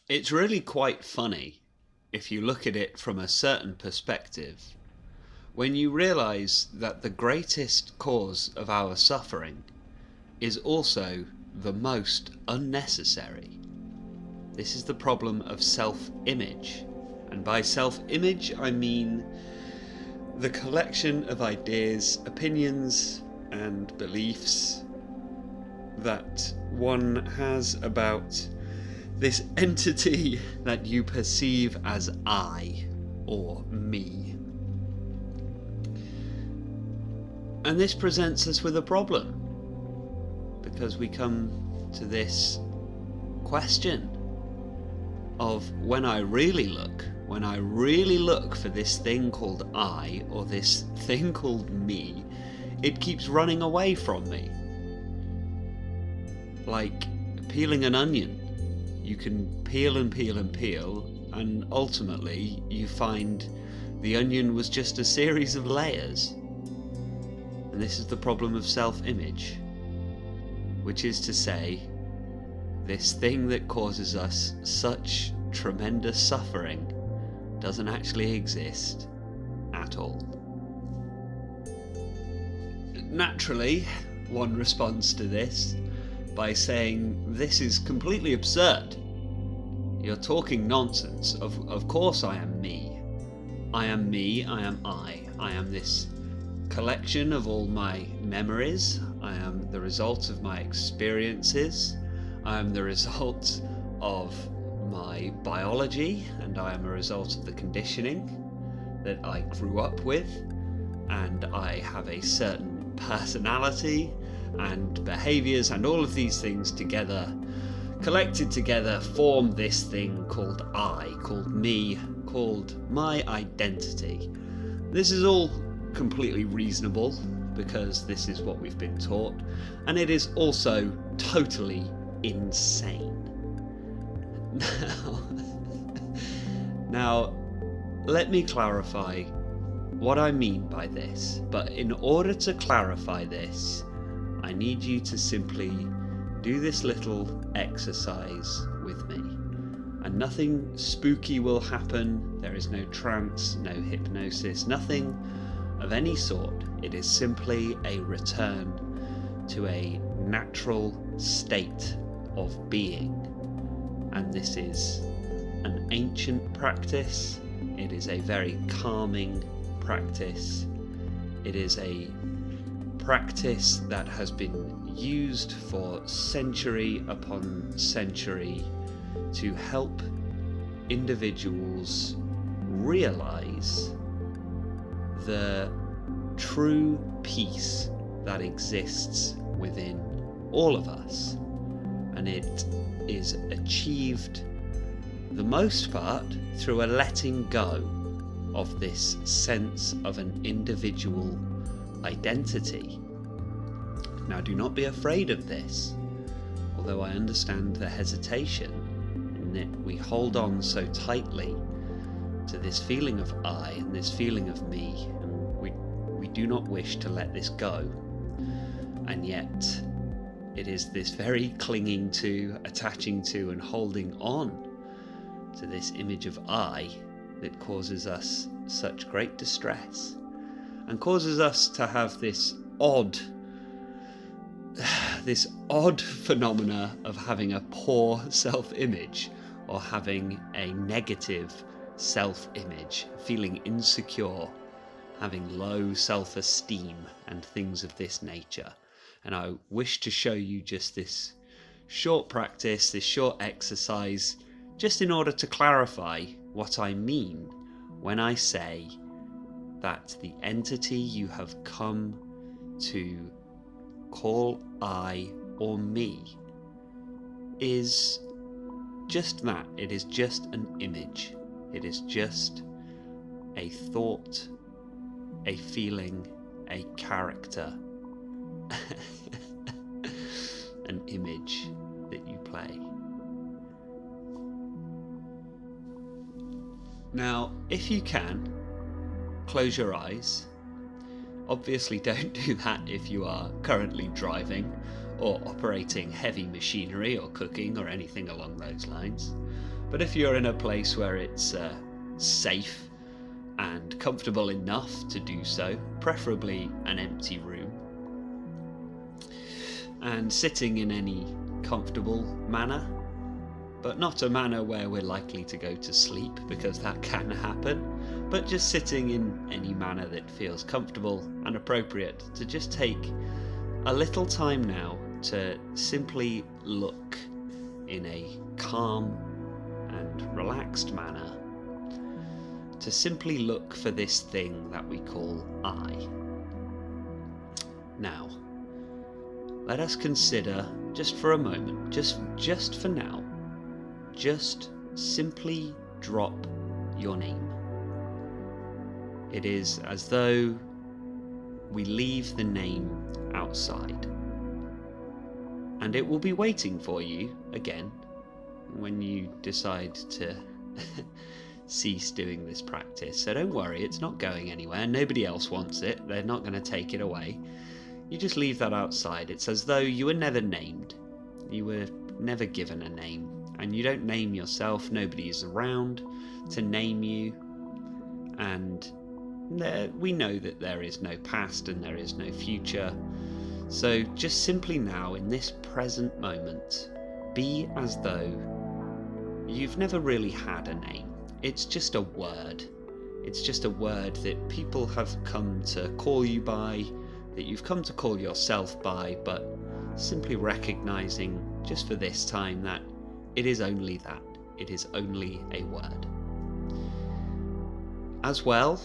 It's really quite funny if you look at it from a certain perspective, when you realize that the greatest cause of our suffering is also the most unnecessary. This is the problem of self-image. And by self-image, I mean the collection of ideas, opinions, and beliefs that one has about this entity that you perceive as I, or me. And this presents us with a problem, because we come to this question of when I really look for this thing called I, or this thing called me, it keeps running away from me. Like peeling an onion. You can peel and peel and peel, and ultimately you find the onion was just a series of layers. And this is the problem of self-image, which is to say, this thing that causes us such tremendous suffering doesn't actually exist at all. Naturally, one responds to this by saying, this is completely absurd. You're talking nonsense. Of course I am me. I am me, I am I. I am this collection of all my memories. I am the result of my experiences. I am the result of my biology, and I am a result of the conditioning that I grew up with, and I have a certain personality and behaviors, and all of these things together, collected together, form this thing called I, called me, called my identity. This is all completely reasonable because this is what we've been taught, and it is also totally insane. Now, let me clarify what I mean by this, but in order to clarify this, I need you to simply do this little exercise with me. And nothing spooky will happen. There is no trance, no hypnosis, nothing of any sort. It is simply a return to a natural state of being. And this is an ancient practice. It is a very calming practice. It is a practice that has been used for century upon century to help individuals realize the true peace that exists within all of us. And it is achieved, the most part, through a letting go of this sense of an individual identity. Now, do not be afraid of this, although I understand the hesitation in that we hold on so tightly to this feeling of I and this feeling of me, and we do not wish to let this go. And yet, it is this very clinging to, attaching to, and holding on to this image of I that causes us such great distress, and causes us to have this odd phenomena of having a poor self-image, or having a negative self-image, feeling insecure, having low self-esteem, and things of this nature. And I wish to show you just this short practice, this short exercise, just in order to clarify what I mean when I say that the entity you have come to call I or me is just that. It is just an image. It is just a thought, a feeling, a character, an image that you play. Now, if you can, close your eyes. Obviously don't do that if you are currently driving, or operating heavy machinery or cooking or anything along those lines. But if you're in a place where it's safe and comfortable enough to do so, preferably an empty room, and sitting in any comfortable manner, but not a manner where we're likely to go to sleep, because that can happen, but just sitting in any manner that feels comfortable and appropriate, to just take a little time now to simply look in a calm and relaxed manner, to simply look for this thing that we call I. Now, let us consider just for a moment, just for now, just simply drop your name. It is as though we leave the name outside, and it will be waiting for you again when you decide to cease doing this practice. So don't worry, it's not going anywhere. Nobody else wants it. They're not going to take it away. You just leave that outside. It's as though you were never named. You were never given a name. And you don't name yourself. Nobody is around to name you. And we know that there is no past and there is no future. So just simply now, in this present moment, be as though you've never really had a name. It's just a word. It's just a word that people have come to call you by, that you've come to call yourself by, but simply recognizing just for this time that it is only that. It is only a word. As well,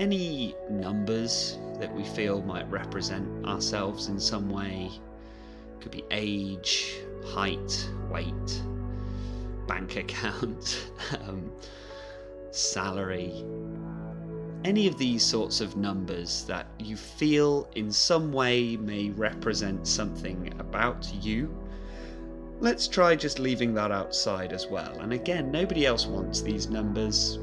any numbers that we feel might represent ourselves in some way, could be age, height, weight, bank account, salary, any of these sorts of numbers that you feel in some way may represent something about you. Let's try just leaving that outside as well. And again, nobody else wants these numbers.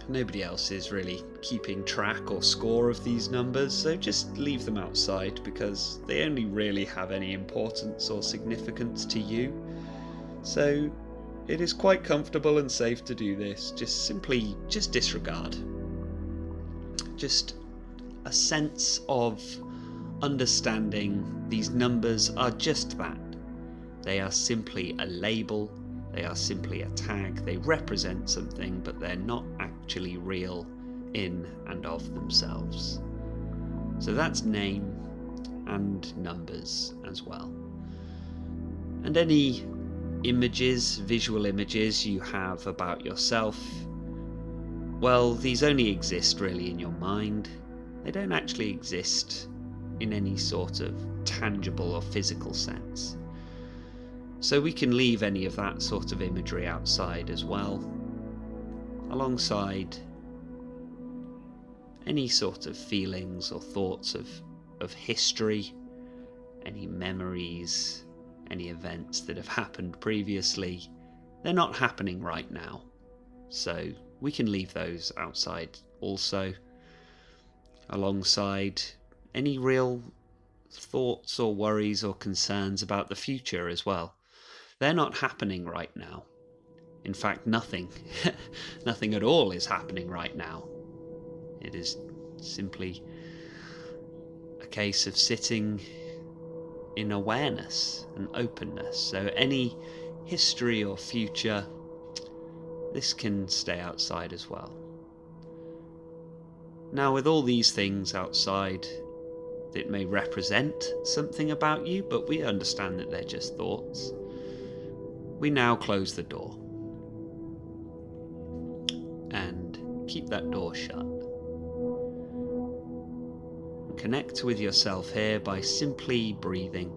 Nobody else is really keeping track or score of these numbers, so just leave them outside because they only really have any importance or significance to you. So it is quite comfortable and safe to do this. Just disregard. Just a sense of understanding these numbers are just that. They are simply a label, they are simply a tag, they represent something, but they're not actually real in and of themselves. So that's name and numbers as well. And any images, visual images you have about yourself, well, these only exist really in your mind. They don't actually exist in any sort of tangible or physical sense. So we can leave any of that sort of imagery outside as well, alongside any sort of feelings or thoughts of history, any memories, any events that have happened previously. They're not happening right now, so we can leave those outside also, alongside any real thoughts or worries or concerns about the future as well. They're not happening right now. In fact, nothing at all is happening right now. It is simply a case of sitting in awareness and openness. So any history or future, this can stay outside as well. Now, with all these things outside that may represent something about you, but we understand that they're just thoughts, we now close the door and keep that door shut. And connect with yourself here by simply breathing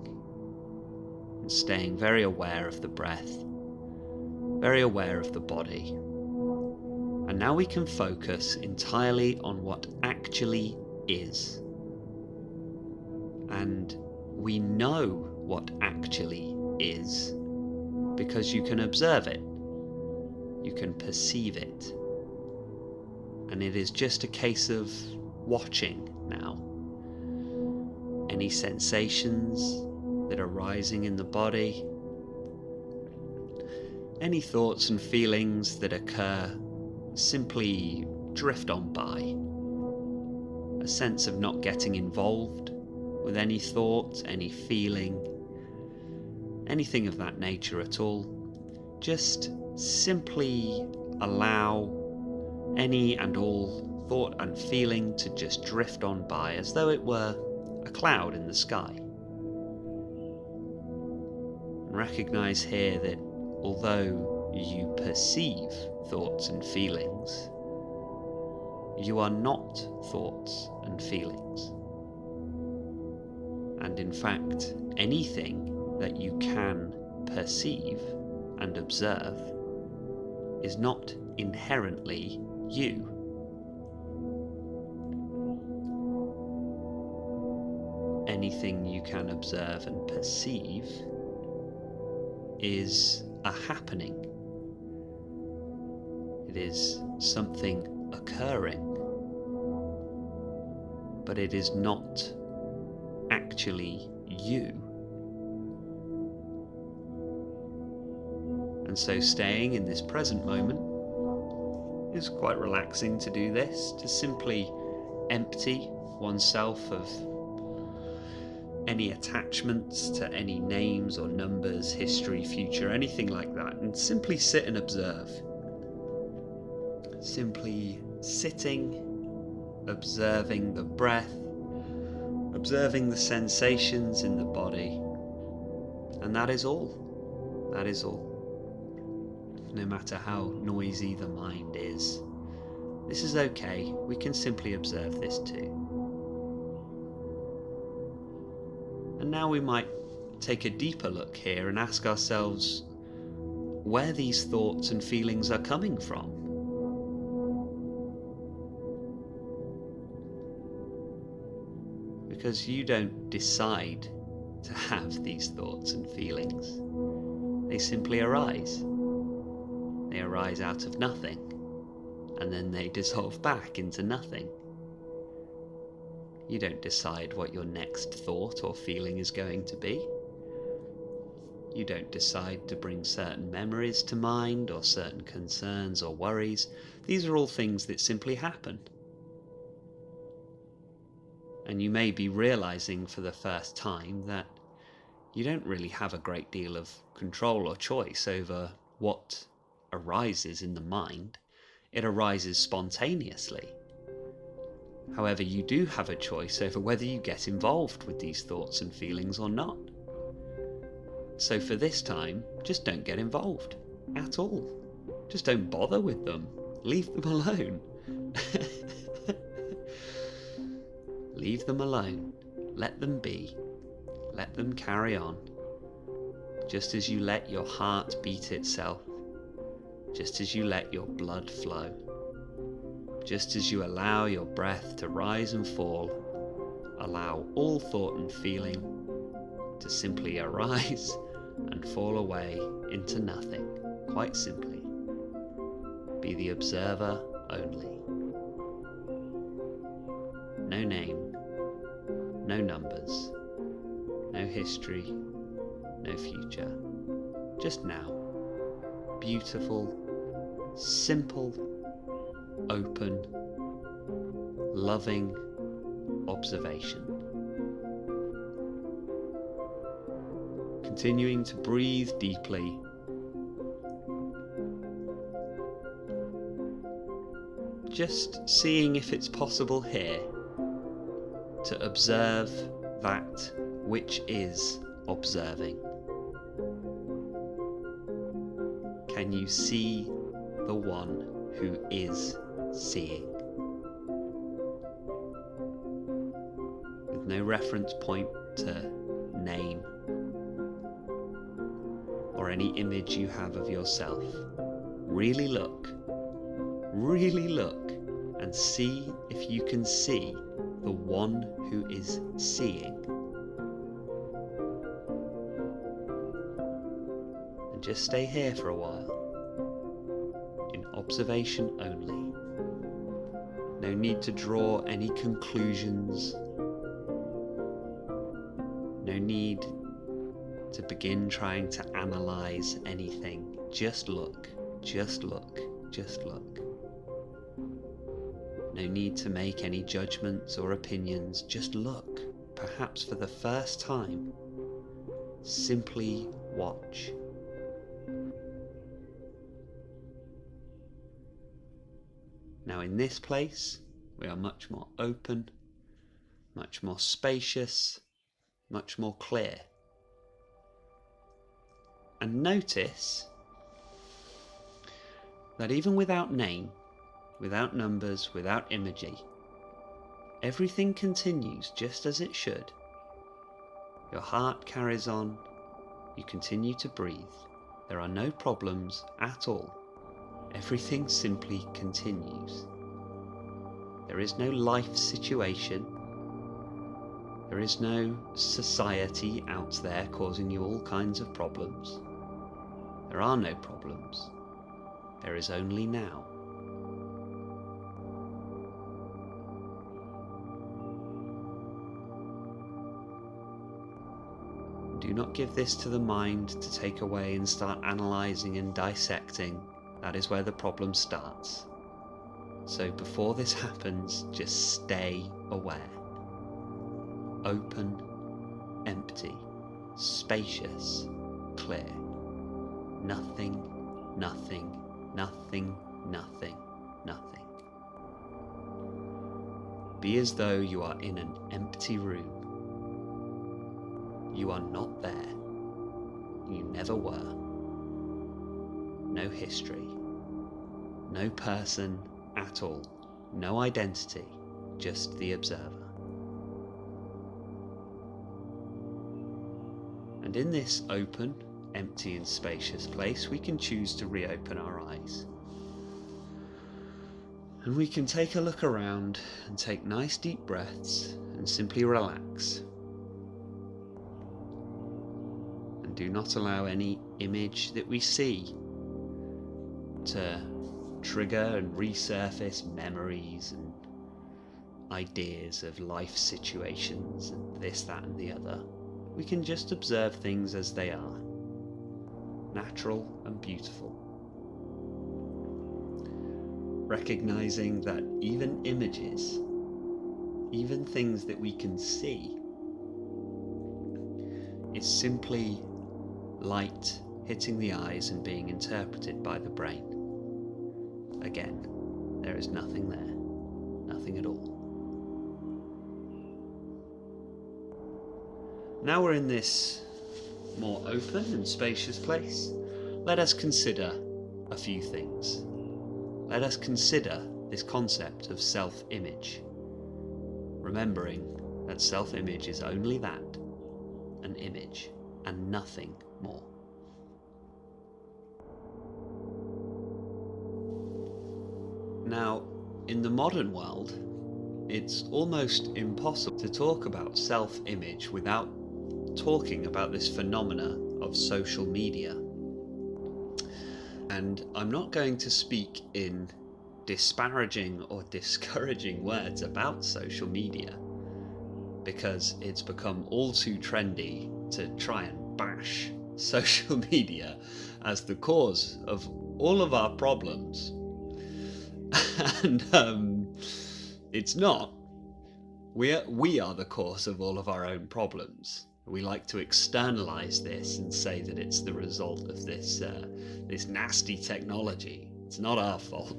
and staying very aware of the breath, very aware of the body. And now we can focus entirely on what actually is. And we know what actually is because you can observe it, you can perceive it, and it is just a case of watching now. any sensations that are rising in the body, any thoughts and feelings that occur, simply drift on by. A sense of not getting involved with any thought, any feeling, anything of that nature at all. Just simply allow any and all thought and feeling to just drift on by as though it were a cloud in the sky. And recognize here that although you perceive thoughts and feelings, you are not thoughts and feelings. And in fact, anything that you can perceive and observe is not inherently you. Anything you can observe and perceive is a happening. It is something occurring, but it is not actually you. And so staying in this present moment is quite relaxing to do this, to simply empty oneself of any attachments to any names or numbers, history, future, anything like that, and simply sit and observe. Simply sitting, observing the breath, observing the sensations in the body, and that is all. That is all. No matter how noisy the mind is, this is okay. We can simply observe this too. And now we might take a deeper look here and ask ourselves where these thoughts and feelings are coming from. Because you don't decide to have these thoughts and feelings. They simply arise. They arise out of nothing, and then they dissolve back into nothing. You don't decide what your next thought or feeling is going to be. You don't decide to bring certain memories to mind or certain concerns or worries. These are all things that simply happen. And you may be realizing for the first time that you don't really have a great deal of control or choice over what arises in the mind. It arises spontaneously. However, you do have a choice over whether you get involved with these thoughts and feelings or not. So for this time, just don't get involved at all. Just don't bother with them. Leave them alone. Leave them alone. Let them be. Let them carry on. Just as you let your heart beat itself. Just as you let your blood flow. Just as you allow your breath to rise and fall, allow all thought and feeling to simply arise and fall away into nothing, quite simply. Be the observer only. No name, no numbers, no history, no future. Just now. Beautiful, simple, open, loving observation. Continuing to breathe deeply. Just seeing if it's possible here to observe that which is observing. Can you see the one who is seeing? With no reference point to name or any image you have of yourself, really look and see if you can see the one who is seeing. And just stay here for a while, in observation only. No need to draw any conclusions, no need to begin trying to analyze anything. Just look, just look, just look. No need to make any judgments or opinions. Just look, perhaps for the first time. Simply watch. Now in this place, we are much more open, much more spacious, much more clear. And notice that even without name, without numbers, without imagery, everything continues just as it should. Your heart carries on, you continue to breathe. There are no problems at all. Everything simply continues. There is no life situation. There is no society out there causing you all kinds of problems. There are no problems. There is only now. Do not give this to the mind to take away and start analysing and dissecting. That is where the problem starts. So before this happens, just stay aware. Open, empty, spacious, clear. Nothing, nothing, nothing, nothing, nothing. Be as though you are in an empty room. You are not there. You never were. No history. No person at all. No identity. Just the observer. And in this open, empty and spacious place, we can choose to reopen our eyes. And we can take a look around and take nice deep breaths and simply relax. And do not allow any image that we see to trigger and resurface memories and ideas of life situations and this, that and the other. We can just observe things as they are, natural and beautiful. Recognizing that even images, even things that we can see, is simply light hitting the eyes and being interpreted by the brain. Again, there is nothing there, nothing at all. Now we're in this more open and spacious place. Let us consider a few things. Let us consider this concept of self-image, remembering that self-image is only that, an image, and nothing more. Now, in the modern world, it's almost impossible to talk about self-image without talking about this phenomena of social media. And I'm not going to speak in disparaging or discouraging words about social media, because it's become all too trendy to try and bash social media as the cause of all of our problems. And it's not. We are the cause of all of our own problems. We like to externalize this and say that it's the result of this nasty technology. It's not our fault.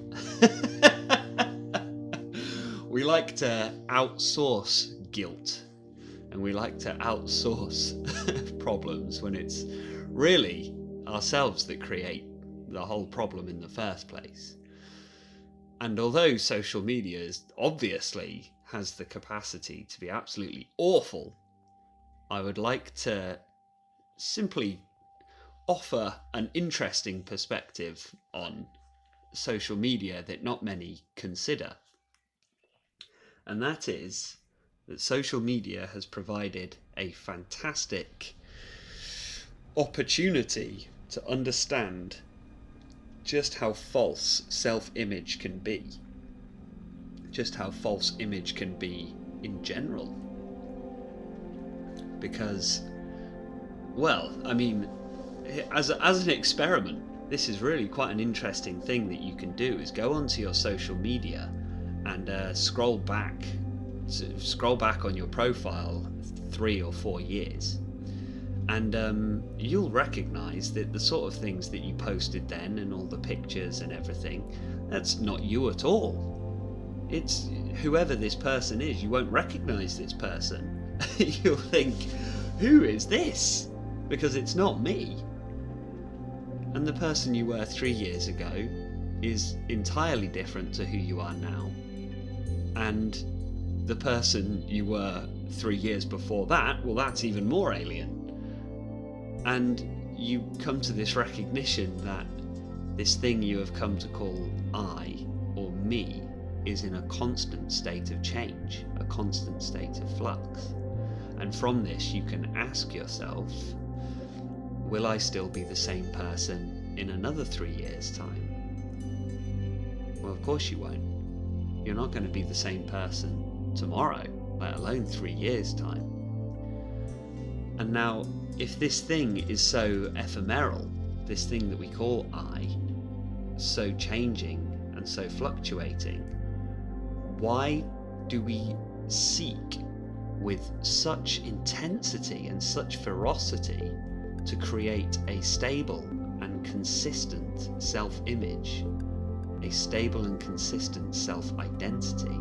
We like to outsource guilt, and we like to outsource problems when it's really ourselves that create the whole problem in the first place. And although social media obviously has the capacity to be absolutely awful, I would like to simply offer an interesting perspective on social media that not many consider. And that is that social media has provided a fantastic opportunity to understand just how false self-image can be, just how false image can be in general. Because Well, I mean, as an experiment, this is really quite an interesting thing that you can do, is go onto your social media and scroll back on your profile 3 or 4 years, and you'll recognize that the sort of things that you posted then and all the pictures and everything, that's not you at all. It's whoever this person is. You won't recognize this person. You'll think, who is this? Because it's not me. And the person you were 3 years ago is entirely different to who you are now. And the person you were 3 years before that, well, that's even more alien. And you come to this recognition that this thing you have come to call I, or me, is in a constant state of change, a constant state of flux. And from this you can ask yourself, will I still be the same person in another 3 years' time? Well, of course you won't. You're not going to be the same person tomorrow, let alone 3 years' time. And now, if this thing is so ephemeral, this thing that we call I, so changing and so fluctuating, why do we seek with such intensity and such ferocity to create a stable and consistent self-image, a stable and consistent self-identity,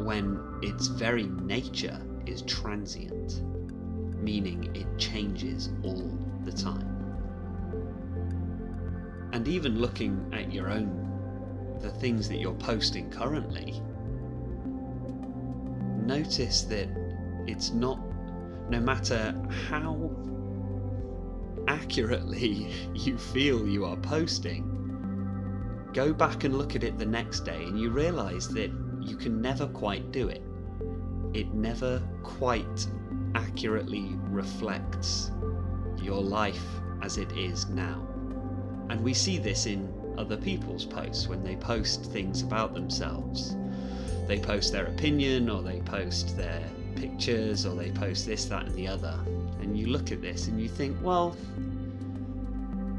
when its very nature is transient, meaning it changes all the time? And even looking at the things that you're posting currently, notice that it's not, no matter how accurately you feel you are posting, go back and look at it the next day and you realize that you can never quite do it. It never quite accurately reflects your life as it is now. And we see this in other people's posts when they post things about themselves. They post their opinion, or they post their pictures, or they post this, that and the other. And you look at this and you think, well,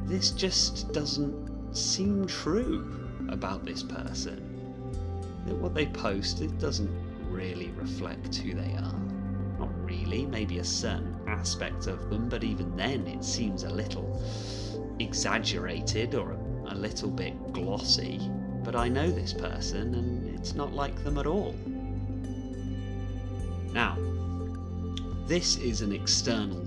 this just doesn't seem true about this person. That what they post, it doesn't really reflect who they are. Not really, maybe a certain aspect of them, but even then it seems a little exaggerated or a little bit glossy. But I know this person and it's not like them at all. Now, this is an external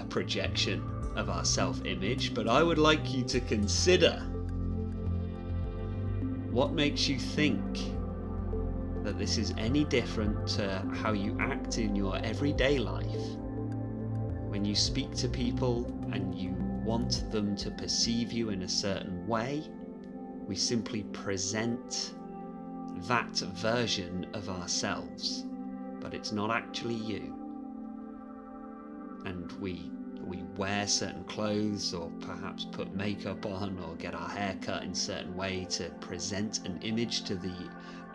projection of our self-image, but I would like you to consider what makes you think that this is any different to how you act in your everyday life. When you speak to people and you want them to perceive you in a certain way, we simply present that version of ourselves, but it's not actually you. And we wear certain clothes, or perhaps put makeup on, or get our hair cut in a certain way to present an image to the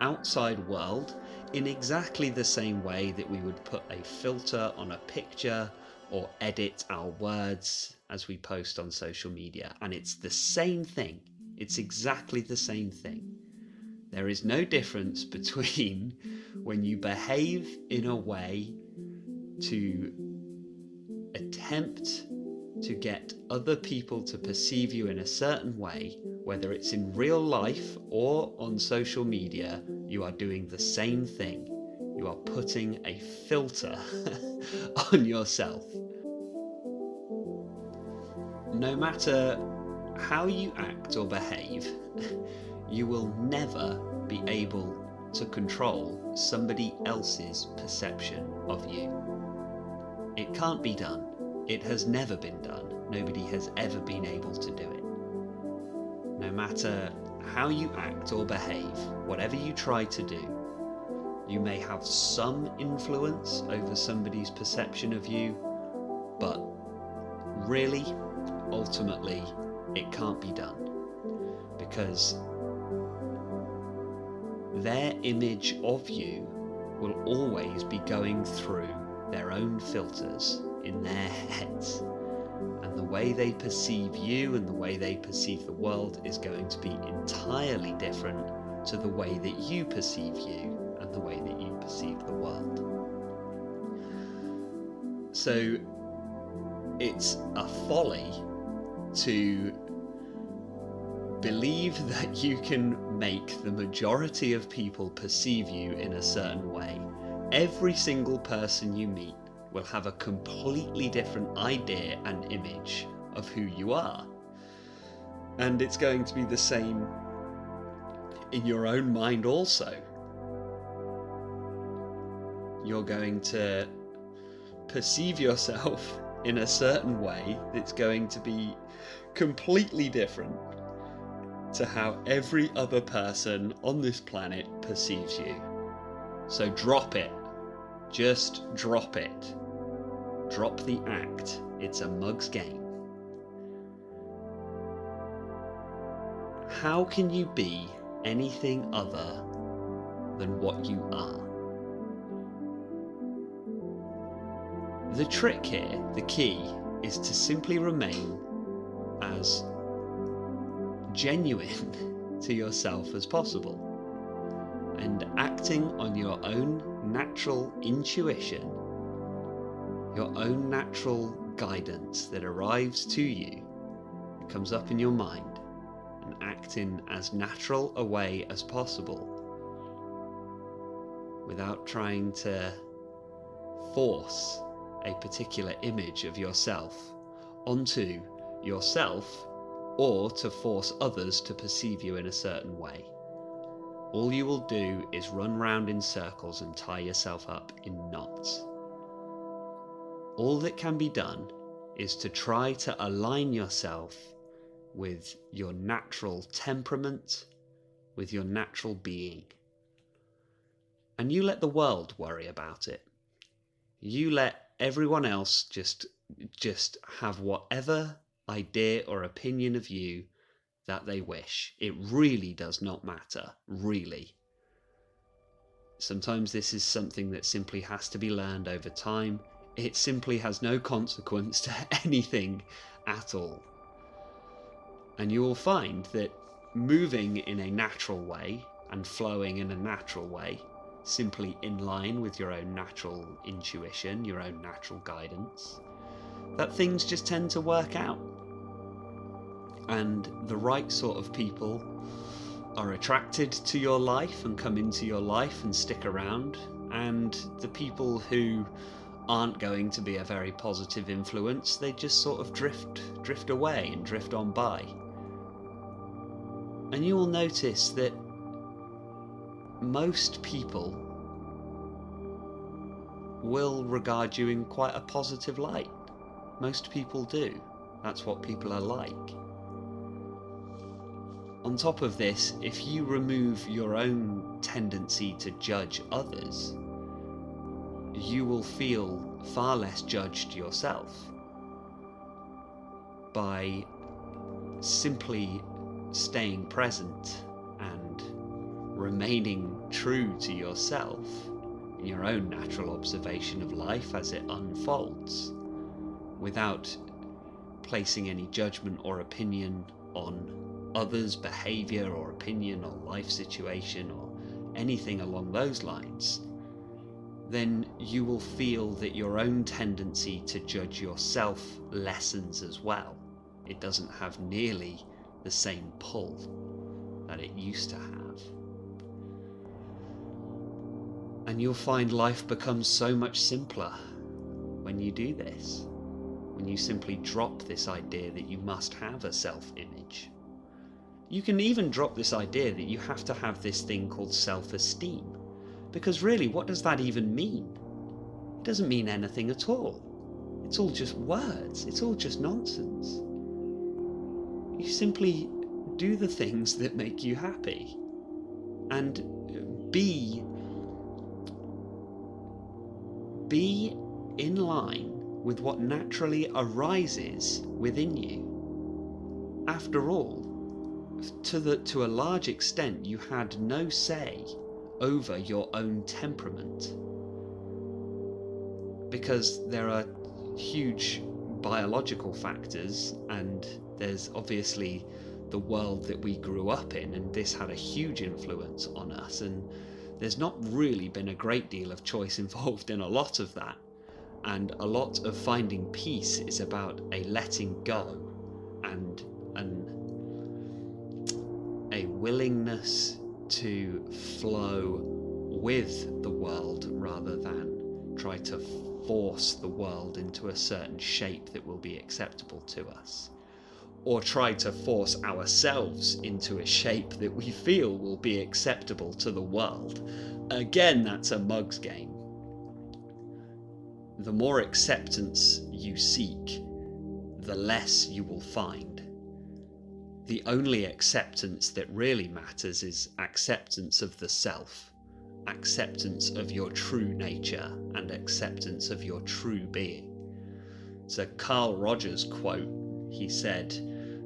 outside world in exactly the same way that we would put a filter on a picture or edit our words as we post on social media. And it's the same thing. It's exactly the same thing. There is no difference between when you behave in a way to attempt to get other people to perceive you in a certain way, whether it's in real life or on social media. You are doing the same thing. You are putting a filter on yourself. No matter how you act or behave, you will never be able to control somebody else's perception of you. It can't be done. It has never been done. Nobody has ever been able to do it. No matter how you act or behave, whatever you try to do, you may have some influence over somebody's perception of you, but really, ultimately, it can't be done, because their image of you will always be going through their own filters in their heads. And the way they perceive you and the way they perceive the world is going to be entirely different to the way that you perceive you and the way that you perceive the world. So it's a folly to believe that you can make the majority of people perceive you in a certain way. Every single person you meet will have a completely different idea and image of who you are. And it's going to be the same in your own mind also. You're going to perceive yourself in a certain way that's going to be completely different to how every other person on this planet perceives you. So drop it. Just drop it. Drop the act. It's a mug's game. How can you be anything other than what you are? The trick here, the key, is to simply remain as genuine to yourself as possible, and acting on your own natural intuition, your own natural guidance that arrives to you, it comes up in your mind, and act in as natural a way as possible without trying to force a particular image of yourself onto yourself or to force others to perceive you in a certain way. All you will do is run round in circles and tie yourself up in knots. All that can be done is to try to align yourself with your natural temperament, with your natural being. And you let the world worry about it. You let everyone else just have whatever idea or opinion of you that they wish. It really does not matter, really. Sometimes this is something that simply has to be learned over time. It simply has no consequence to anything at all. And you will find that moving in a natural way and flowing in a natural way, simply in line with your own natural intuition, your own natural guidance, that things just tend to work out. And the right sort of people are attracted to your life and come into your life and stick around, and the people who aren't going to be a very positive influence, they just sort of drift away and drift on by. And you will notice that most people will regard you in quite a positive light. Most people do. That's what people are like. On top of this, if you remove your own tendency to judge others, you will feel far less judged yourself by simply staying present and remaining true to yourself in your own natural observation of life as it unfolds, without placing any judgment or opinion on others' behavior or opinion or life situation or anything along those lines, then you will feel that your own tendency to judge yourself lessens as well. It doesn't have nearly the same pull that it used to have. And you'll find life becomes so much simpler when you do this, when you simply drop this idea that you must have a self-image. You can even drop this idea that you have to have this thing called self-esteem, because really, what does that even mean? It doesn't mean anything at all. It's all just words. It's all just nonsense. You simply do the things that make you happy and be in line with what naturally arises within you. After all, to a large extent, you had no say over your own temperament. Because there are huge biological factors, and there's obviously the world that we grew up in, and this had a huge influence on us, and there's not really been a great deal of choice involved in a lot of that. And a lot of finding peace is about a letting go and a willingness to flow with the world rather than try to force the world into a certain shape that will be acceptable to us, or try to force ourselves into a shape that we feel will be acceptable to the world. Again, that's a mug's game. The more acceptance you seek, the less you will find. The only acceptance that really matters is acceptance of the self, acceptance of your true nature, and acceptance of your true being. It's a Carl Rogers quote. He said,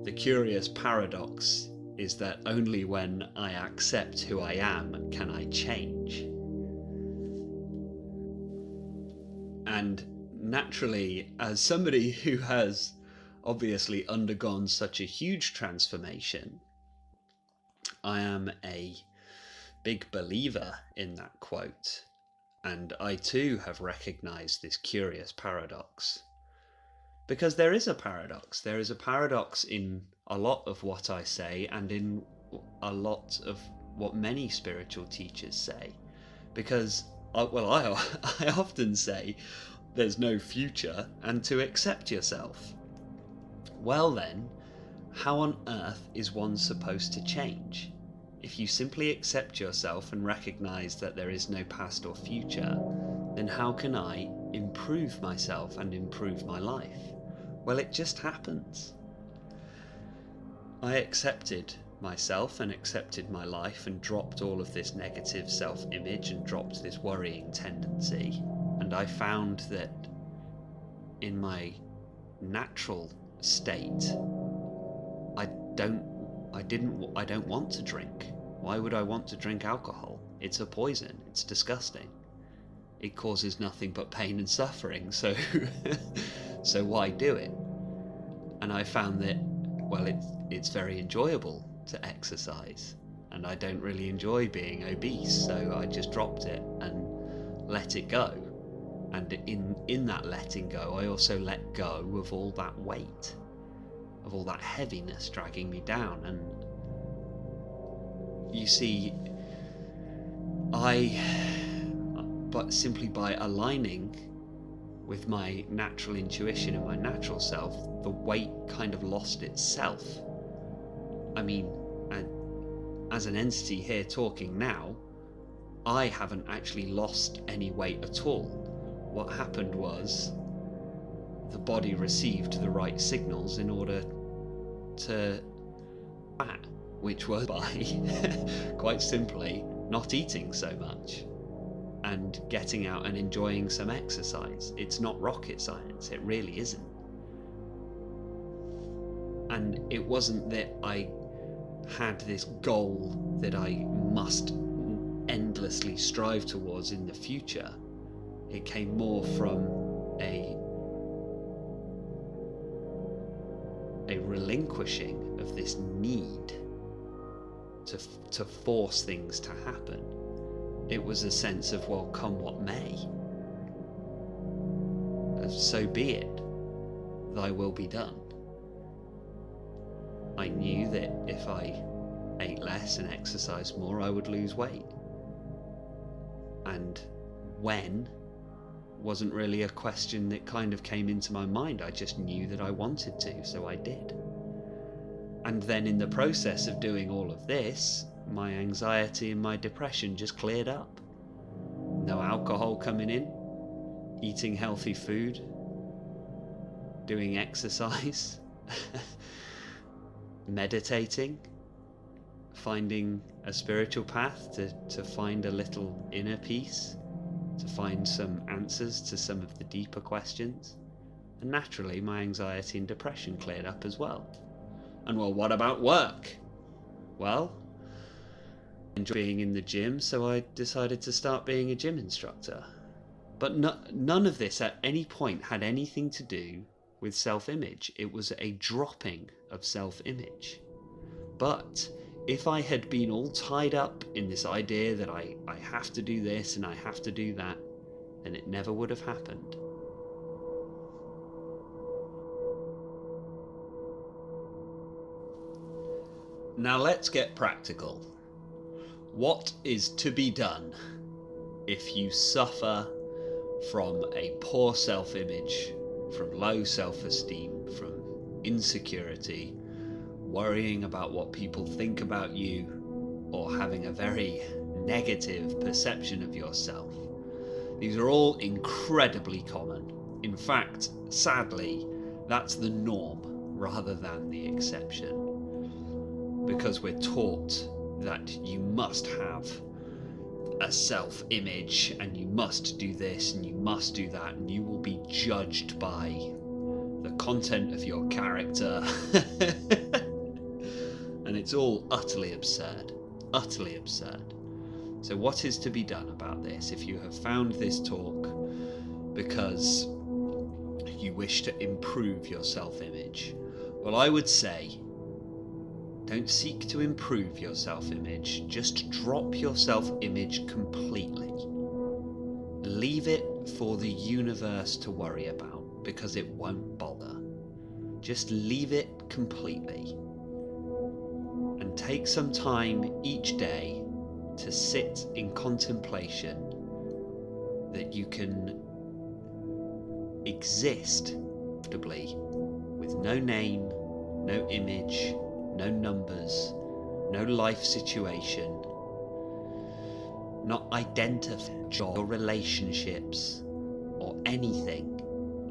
"The curious paradox is that only when I accept who I am can I change." And naturally, as somebody who has obviously undergone such a huge transformation, I am a big believer in that quote. And I too have recognized this curious paradox. Because there is a paradox. There is a paradox in a lot of what I say, and in a lot of what many spiritual teachers say. Because, I often say there's no future and to accept yourself. Well then, how on earth is one supposed to change? If you simply accept yourself and recognize that there is no past or future, then how can I improve myself and improve my life? Well, it just happens. I accepted myself and accepted my life and dropped all of this negative self-image and dropped this worrying tendency. And I found that in my natural state, I don't want to drink. Why would I want to drink alcohol? It's a poison. It's disgusting. It causes nothing but pain and suffering. So why do it? And I found that, well, it's very enjoyable to exercise, and I don't really enjoy being obese, so I just dropped it and let it go. And in that letting go, I also let go of all that weight, of all that heaviness dragging me down. And you see, but simply by aligning with my natural intuition and my natural self, the weight kind of lost itself. I mean, as an entity here talking now, I haven't actually lost any weight at all. What happened was the body received the right signals in order to fat, which was by quite simply not eating so much and getting out and enjoying some exercise. It's not rocket science, it really isn't. And it wasn't that I had this goal that I must endlessly strive towards in the future. It came more from a relinquishing of this need to force things to happen. It was a sense of, well, come what may. So be it. Thy will be done. I knew that if I ate less and exercised more, I would lose weight. And when wasn't really a question that kind of came into my mind. I just knew that I wanted to, so I did. And then in the process of doing all of this, my anxiety and my depression just cleared up. No alcohol coming in, eating healthy food, doing exercise, meditating, finding a spiritual path to find a little inner peace, to find some answers to some of the deeper questions. And naturally, my anxiety and depression cleared up as well. And well, what about work? Well, enjoy being in the gym, so I decided to start being a gym instructor. But none of this at any point had anything to do with self-image. It was a dropping of self-image. But if I had been all tied up in this idea that I have to do this and I have to do that, then it never would have happened. Now let's get practical. What is to be done if you suffer from a poor self-image, from low self-esteem, from insecurity, worrying about what people think about you, or having a very negative perception of yourself? These are all incredibly common. In fact, sadly, that's the norm rather than the exception. Because we're taught that you must have a self-image and you must do this and you must do that, and you will be judged by the content of your character. And it's all utterly absurd. Utterly absurd. So what is to be done about this? If you have found this talk because you wish to improve your self-image, well, I would say, don't seek to improve your self-image, just drop your self-image completely. Leave it for the universe to worry about, because it won't bother. Just leave it completely. And take some time each day to sit in contemplation that you can exist comfortably with no name, no image, no numbers, no life situation, not identify your relationships or anything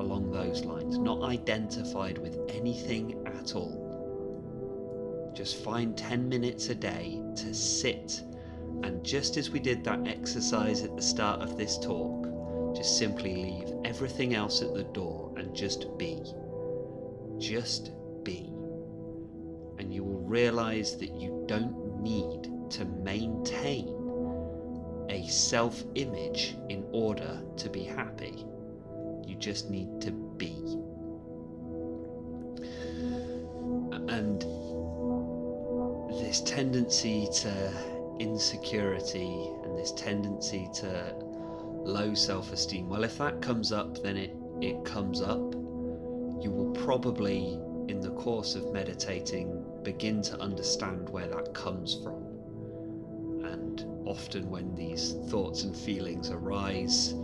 along those lines, not identified with anything at all. Just find 10 minutes a day to sit, and just as we did that exercise at the start of this talk, just simply leave everything else at the door and just be. Just be. And you will realize that you don't need to maintain a self-image in order to be happy. You just need to be. And this tendency to insecurity and this tendency to low self-esteem, well, if that comes up, then it comes up. You will probably, in the course of meditating, begin to understand where that comes from. And often when these thoughts and feelings arise,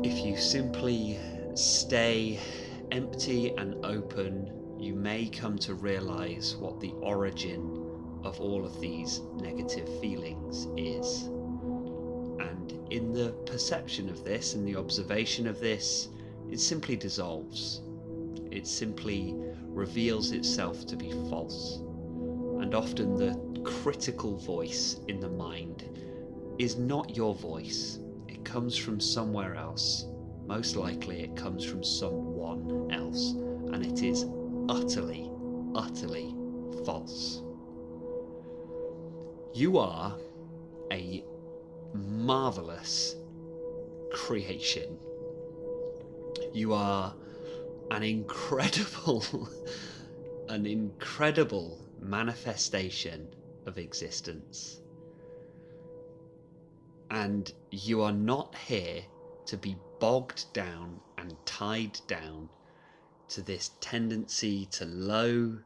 if you simply stay empty and open, you may come to realize what the origin of all of these negative feelings is. And in the perception of this and the observation of this, it simply dissolves. It simply reveals itself to be false. And often the critical voice in the mind is not your voice. It comes from somewhere else. Most likely it comes from someone else. And it is utterly, utterly false. You are a marvelous creation. You are an incredible manifestation of existence. And you are not here to be bogged down and tied down to this tendency to low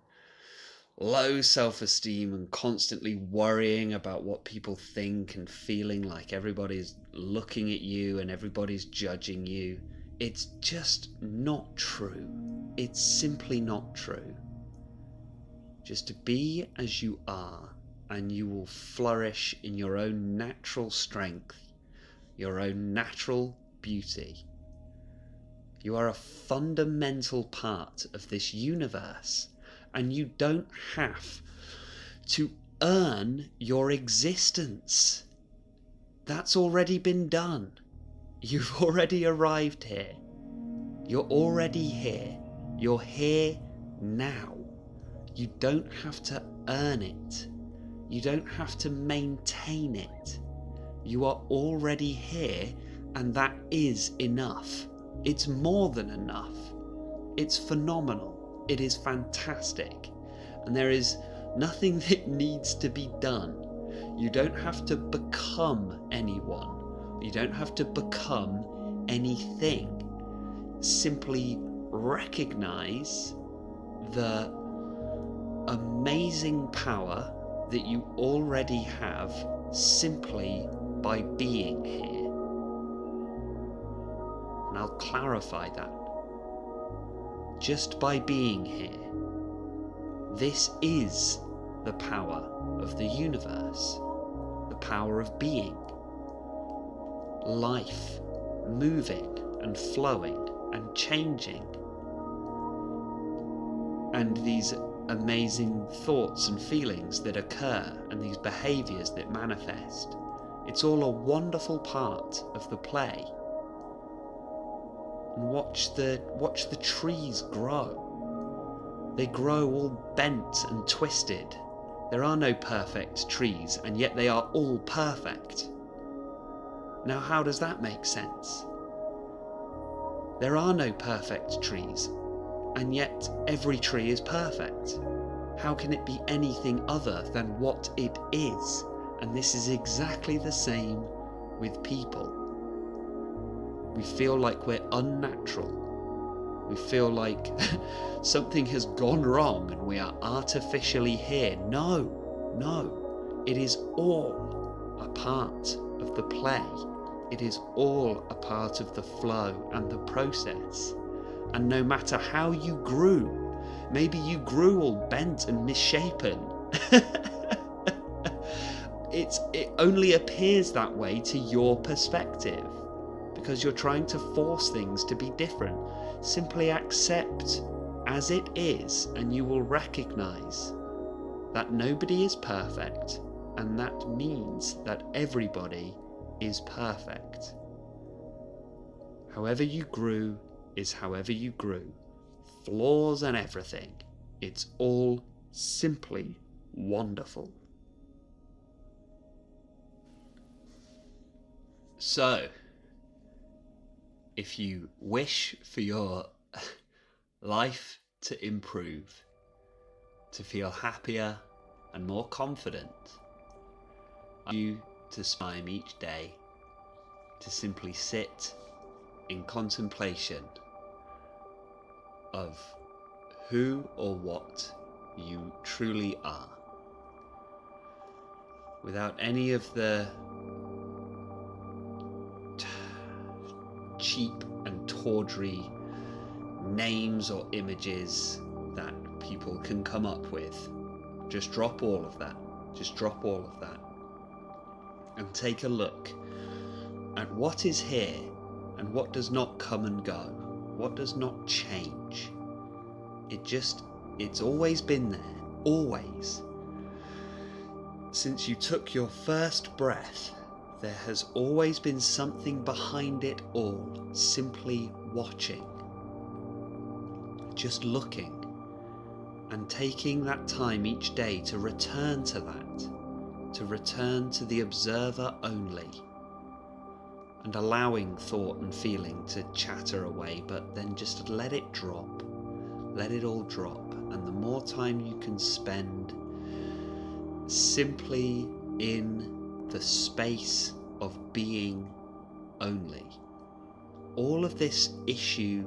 self-esteem and constantly worrying about what people think and feeling like everybody's looking at you and everybody's judging you. It's just not true. It's simply not true. Just be as you are, and you will flourish in your own natural strength, your own natural beauty. You are a fundamental part of this universe, and you don't have to earn your existence. That's already been done. You've already arrived here. You're already here. You're here now. You don't have to earn it. You don't have to maintain it. You are already here, and that is enough. It's more than enough. It's phenomenal. It is fantastic. And there is nothing that needs to be done. You don't have to become anyone. You don't have to become anything. Simply recognize the amazing power that you already have simply by being here. And I'll clarify that. Just by being here. This is the power of the universe. The power of being. Life moving and flowing and changing. And these amazing thoughts and feelings that occur and these behaviours that manifest. It's all a wonderful part of the play. And watch the trees grow. They grow all bent and twisted. There are no perfect trees, and yet they are all perfect. Now how does that make sense? There are no perfect trees, and yet every tree is perfect. How can it be anything other than what it is? And this is exactly the same with people. We feel like we're unnatural. We feel like something has gone wrong and we are artificially here. No. It is all a part of the play. It is all a part of the flow and the process. And no matter how you grew, maybe you grew all bent and misshapen. It only appears that way to your perspective because you're trying to force things to be different. Simply accept as it is, and you will recognize that nobody is perfect, and that means that everybody is perfect. However you grew is however you grew. Flaws and everything. It's all simply wonderful. So, if you wish for your life to improve, to feel happier and more confident, I want you to smile each day, to simply sit in contemplation of who or what you truly are, without any of the cheap and tawdry names or images that people can come up with. Just drop all of that. Just drop all of that. And take a look at what is here and what does not come and go. What does not change. It's always been there. Always. Since you took your first breath, there has always been something behind it all, simply watching, just looking, and taking that time each day to return to that, to return to the observer only, and allowing thought and feeling to chatter away, but then just let it drop, let it all drop, and the more time you can spend simply in the space of being only. All of this issue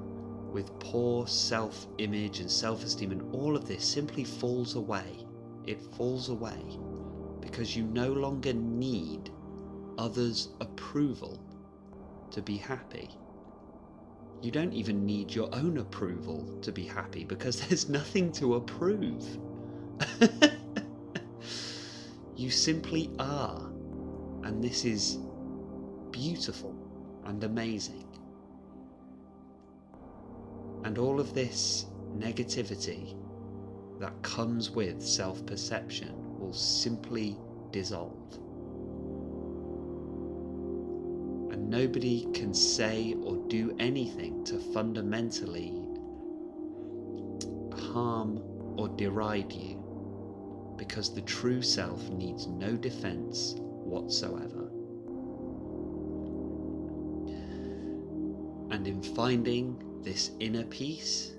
with poor self-image and self-esteem and all of this simply falls away. It falls away because you no longer need others' approval to be happy. You don't even need your own approval to be happy because there's nothing to approve. You simply are. And this is beautiful and amazing. And all of this negativity that comes with self-perception will simply dissolve. And nobody can say or do anything to fundamentally harm or deride you. because the true self needs no defense whatsoever. And in finding this inner peace,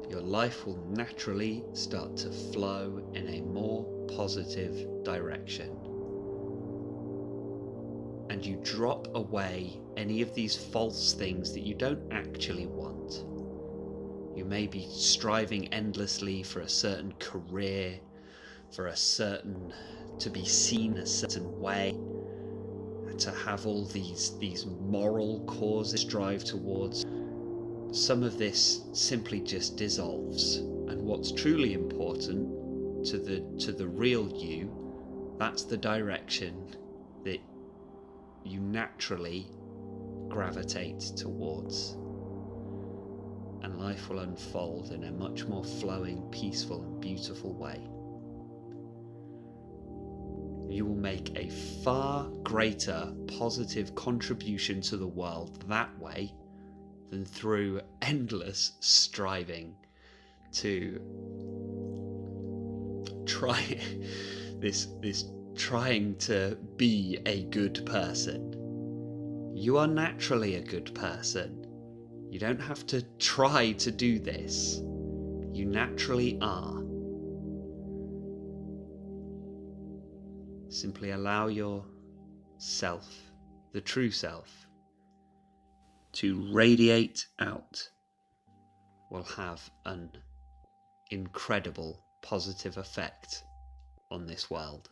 your life will naturally start to flow in a more positive direction. And you drop away any of these false things that you don't actually want. You may be striving endlessly for a certain career, to be seen a certain way, to have all these moral causes to strive towards. Some of this simply just dissolves, and what's truly important to the real you, that's the direction that you naturally gravitate towards, and life will unfold in a much more flowing, peaceful and beautiful way. You will make a far greater positive contribution to the world that way than through endless striving to trying to be a good person. You are naturally a good person. You don't have to try to do this. You naturally are. Simply allow yourself, the true self, to radiate out. Will have an incredible positive effect on this world.